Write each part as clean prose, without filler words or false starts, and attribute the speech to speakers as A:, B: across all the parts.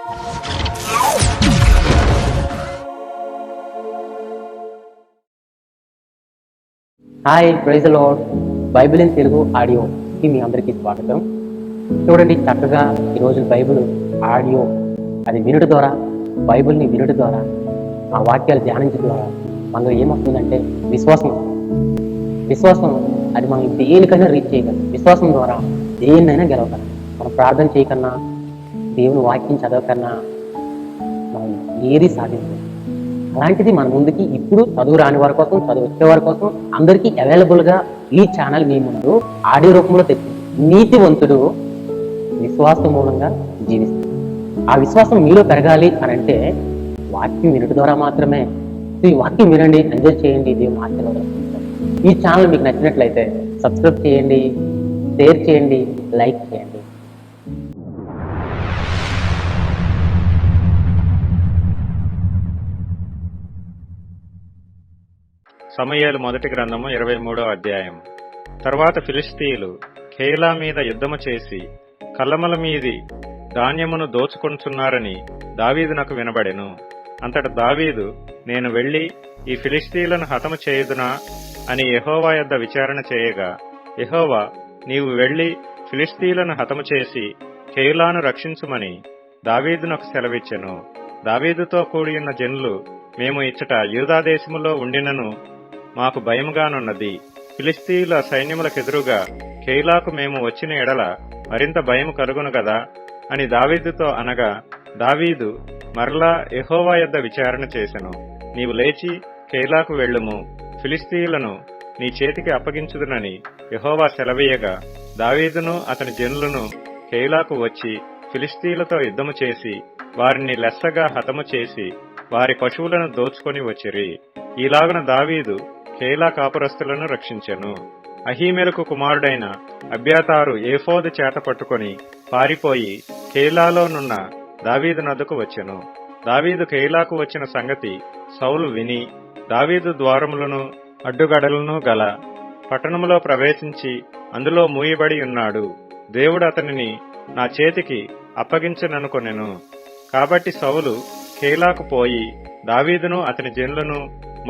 A: Hi, praise the Lord. Bible in Telugu ఆడియోకి మీ అందరికీ స్వాగతం. చూడండి, చక్కగా ఈరోజు బైబిల్ ఆడియో అది వినుట ద్వారా, బైబిల్ని వినుట ద్వారా, ఆ వాక్యాలు ధ్యానించడం ద్వారా మనలో ఏమొస్తుందంటే విశ్వాసం. విశ్వాసం అది మనం దేనికైనా రీచ్ చేయగలం. విశ్వాసం ద్వారా దేన్నైనా గెలవగలం. మనం ప్రార్థన చేయకన్నా, దేవుని వాక్యం చదవకన్నా మనం ఏది సాధించలేం. అలాంటిది మన ముందుకి ఇప్పుడు చదువు రాని వారి కోసం, చదువు వచ్చే వారి కోసం అందరికీ అవైలబుల్గా ఈ ఛానల్ మీ ముందు ఆడియో రూపంలో తెచ్చింది. నీతివంతుడు విశ్వాసం మూలంగా జీవిస్తాడు. ఆ విశ్వాసం మీలో పెరగాలి అని అంటే వాక్యం వినడం ద్వారా మాత్రమే. ఈ వాక్యం వినండి, ఎంజాయ్ చేయండి, దేవుని ఆశీర్వాదం. ఈ ఛానల్ మీకు నచ్చినట్లయితే సబ్స్క్రైబ్ చేయండి, షేర్ చేయండి, లైక్ చేయండి.
B: సమూయేలు మొదటి గ్రంథము 23వ అధ్యాయం. తరువాత ఫిలిష్తీయులు ఖేలా మీద యుద్ధము చేసి కల్లమల మీది ధాన్యమును దోచుకొనుచున్నారని దావీదునకు వినబడెను. అంతట దావీదు, నేను వెళ్లి ఈ ఫిలిష్తీయులను హతము చేయుదునా అని యెహోవా యొద్ద విచారణ చేయగా, యెహోవా, నీవు వెళ్లి ఫిలిష్తీయులను హతము చేసి ఖేలాను రక్షించుమని దావీదునకు సెలవిచ్చెను. దావీదుతో కూడియున్న జనులు, మేము ఇచ్చట యూదా దేశములో ఉండినను మాకు భయముగానున్నది. ఫిలిష్తీయుల సైన్యములకెదురుగా ఖేలాకు మేము వచ్చిన ఎడల మరింత భయము కలుగును గదా అని దావీదుతో అనగా, దావీదు మరలా యెహోవా యొద్ద విచారణ చేసెను. నీవు లేచి ఖేలాకు వెళ్ళుము, ఫిలిష్తీయులను నీ చేతికి అప్పగించుదునని యెహోవా సెలవీయగా, దావీదును అతని జనులను ఖేలాకు వచ్చి ఫిలిష్తీయులతో యుద్ధము చేసి వారిని లెస్సగా హతము చేసి వారి పశువులను దోచుకొని వచ్చిరి. ఈలాగున దావీదు ఖేలా కాపురస్తులను రక్షించెను. అహీమెలకు కుమారుడైన అబ్యాతారు ఏఫోదు చేత పట్టుకొని పారిపోయి ఖేలాలోనున్న దావీదు నద్దకు వచ్చెను. దావీదు ఖేలాకు వచ్చిన సంగతి సౌలు విని, దావీదు ద్వారములను అడ్డుగడలను గల పట్టణములో ప్రవేశించి అందులో మూయబడి ఉన్నాడు, దేవుడు అతనిని నా చేతికి అప్పగించననుకొనెను. కాబట్టి సౌలు ఖేలాకు పోయి దావీదును అతని జనులను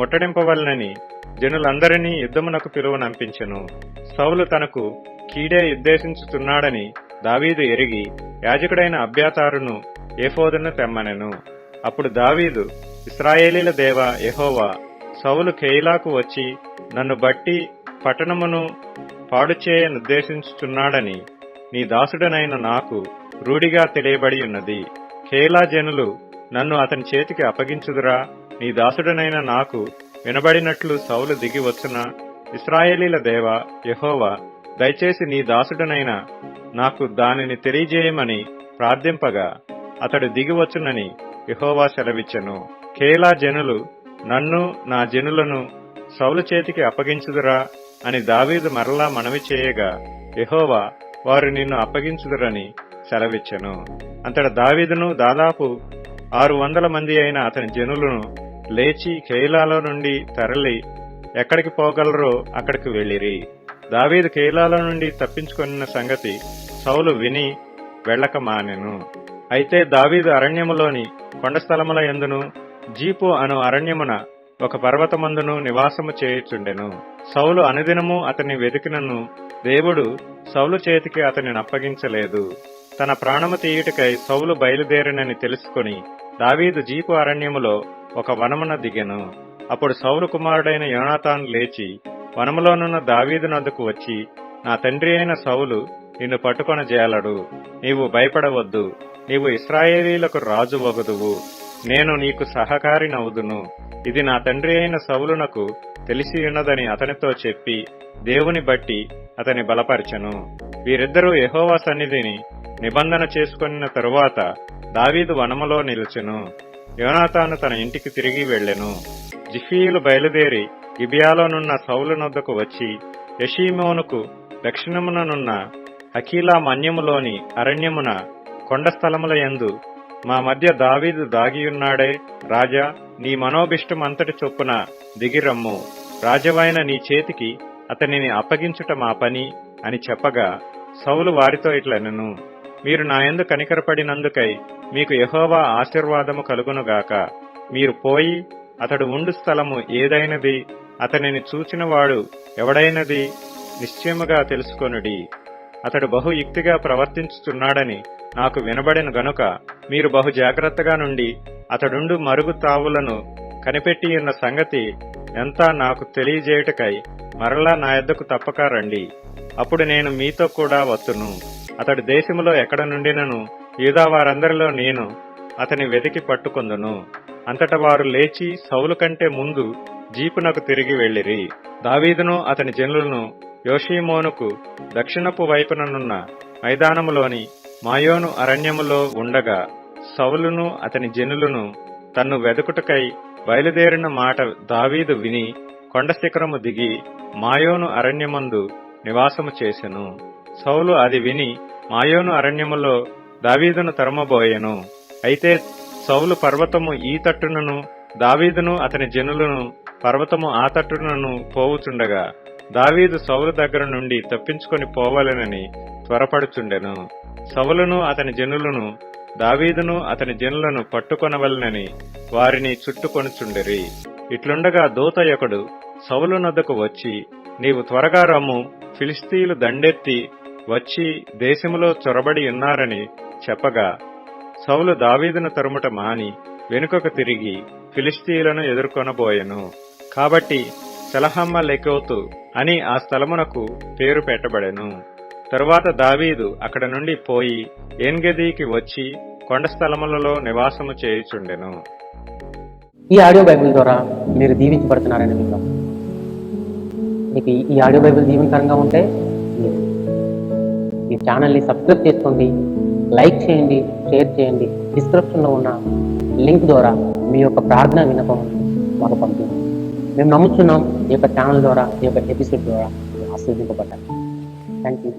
B: ముట్టడింపవలనని జనులందరినీ యుద్ధమునకు పిలువనంపించెను. సౌలు తనకు కీడే ఉద్దేశించుతున్నాడని దావీదు ఎరిగి యాజకుడైన అబ్యాతారును ఏఫోదును తెమ్మనెను. అప్పుడు దావీదు, ఇశ్రాయేలీల దేవా యెహోవా, సౌలు ఖేలాకు వచ్చి నన్ను బట్టి పట్టణమును పాడుచేయనుద్దేశించుచున్నాడని నీ దాసుడనైన నాకు రూఢిగా తెలియబడి ఉన్నది. ఖేలా జనులు నన్ను అతని చేతికి అప్పగించుదురా? నీ దాసుడనైన నాకు వినబడినట్లు సౌలు దిగి వచ్చున, ఇశ్రాయేలీల దేవా యెహోవా, దయచేసి నీ దాసుడనైన నాకు దానిని తెలియజేయమని ప్రార్థింపగా అతడు దిగివచ్చునని యెహోవా సెలవిచ్చెను. ఖేలా జనులు నన్ను నా జనులను సౌలు చేతికి అప్పగించుదురా అని దావీదు మరలా మనవి చేయగా, యెహోవా, వారు నిన్ను అప్పగించుదురని సెలవిచ్చెను. అంతట దావీదును దాదాపు 600 మంది అయిన అతని జనులను లేచి ఖేలాలో నుండి తరలి ఎక్కడికి పోగలరో అక్కడికి వెళ్లిరి. దావీదు ఖేలాలో నుండి తప్పించుకొనిన సంగతి సౌలు విని వెళ్ళక మానెను. అయితే దావీదు అరణ్యములోని కొండస్థలముల యందును జీపు అను అరణ్యమున ఒక పర్వతమందును నివాసము చేయుచుండెను. సౌలు అనుదినము అతని వెతికినను దేవుడు సౌలు చేతికి అతనిని అప్పగించలేదు. తన ప్రాణము తీయుటకై సౌలు బయలుదేరినని తెలుసుకొని దావీదు జీపు అరణ్యములో ఒక వనమున దిగెను. అప్పుడు సౌలు కుమారుడైన యోనాతాను లేచి వనములోనున్న దావీదు నద్దకు వచ్చి, నా తండ్రి అయిన సౌలు నిన్ను పట్టుకొనజేలడు, నీవు భయపడవద్దు, నీవు ఇశ్రాయేలీలకు రాజు వగుదువు, నేను నీకు సహకారినవుదును, ఇది నా తండ్రి అయిన సౌలునకు తెలిసి ఉన్నదని అతనితో చెప్పి దేవుని బట్టి అతని బలపరచెను. వీరిద్దరూ యెహోవా సన్నిధిని నిబంధన చేసుకొనిన తరువాత దావీదు వనములో నిలిచెను. యోనాతాను తన ఇంటికి తిరిగి వెళ్లెను. జిఫీయులు బయలుదేరి గిబియాలోనున్న సౌలు నొద్దకు వచ్చి యెషీమోనుకు దక్షిణముననున్న హకీలా మన్యములోని అరణ్యమున కొండ స్థలముల యందు మా మధ్య దావీదు దాగియున్నాడే, రాజా, నీ మనోభిష్టమంతటి చొప్పున దిగిరమ్ము, రాజవైన నీ చేతికి అతనిని అప్పగించుట మా పని అని చెప్పగా, సౌలు వారితో ఇట్లనెను, మీరు నా యందు కనికరపడినందుకై మీకు యెహోవా ఆశీర్వాదము కలుగునుగాక. మీరు పోయి అతడు ఉండు స్థలము ఏదైనది, అతనిని చూచినవాడు ఎవడైనది నిశ్చయముగా తెలుసుకొనుడి. అతడు బహు యుక్తిగా ప్రవర్తించుచున్నాడని నాకు వినబడిన గనుక మీరు బహు జాగ్రత్తగా నుండి అతడుండు మరుగు తావులను కనిపెట్టియున్న సంగతి ఎంత నాకు తెలియజేయుటకై మరలా నా యొద్దకు తప్పక రండి. అప్పుడు నేను మీతో కూడా వత్తును. అతడు దేశములో ఎక్కడ నుండినను యూదా వారందరిలో నేను అతని వెతికి పట్టుకొందును. అంతట వారు లేచి సౌలు కంటే ముందు జీపునకు తిరిగి వెళ్ళిరి. దావీదును అతని జనులను యోషీమోనుకు దక్షిణపు వైపుననున్న మైదానములోని మాయోను అరణ్యములో ఉండగా సౌలును అతని జనులను తన్ను వెదుకుటకై బయలుదేరిన మాట దావీదు విని కొండ శిఖరము దిగి మాయోను అరణ్యమందు నివాసము చేసెను. సౌలు అది విని మాయోను అరణ్యములో దావీదును తరుమబోయెను. అయితే సౌలు పర్వతము ఈ తట్టునను దావీదును అతని జనులను పర్వతము ఆ తట్టునను పోవుచుండగా దావీదు సౌలు దగ్గర నుండి తప్పించుకొని పోవాలనని త్వరపడుచుండెను. సౌలును అతని జనులను దావీదును అతని జనులను పట్టుకొనవలనని వారిని చుట్టుకొనుచుండిరి. ఇట్లుండగా దూత ఒకడు సౌలు నొద్దకు వచ్చి, నీవు త్వరగా రమ్ము, ఫిలిష్తీయులు దండెత్తి వచ్చి దేశములో చొరబడి ఉన్నారని చెప్పగా సౌలు దావీదును తరుముట మాని వెనుకకు తిరిగి ఫిలిష్తీయులను ఎదుర్కొనబోయెను. కాబట్టి సెలహమ్మ లెకోతు అని ఆ స్థలమునకు పేరు పెట్టబడెను. తరువాత దావీదు అక్కడ నుండి పోయి ఏన్గెదీకి వచ్చి కొండ స్థలములలో నివాసము చేయుచుండెను.
A: ఈ ఆడియో బైబిల్ ద్వారా మీరు దీవించబడుతున్నారని విశ్వాసం. మీకు ఈ ఆడియో బైబిల్ దీవెనకరంగా ఉంటే ఈ ఛానల్ని సబ్స్క్రైబ్ చేసుకోండి, లైక్ చేయండి, షేర్ చేయండి. డిస్క్రిప్షన్లో ఉన్న లింక్ ద్వారా మీ యొక్క ప్రార్థన విన్నపం మాకు పంపించండి. మేము నమ్ముతున్నాం ఈ యొక్క ఛానల్ ద్వారా, ఈ యొక్క ఎపిసోడ్ ద్వారా ఆశీర్వదింపబడ్డారు. Thank you.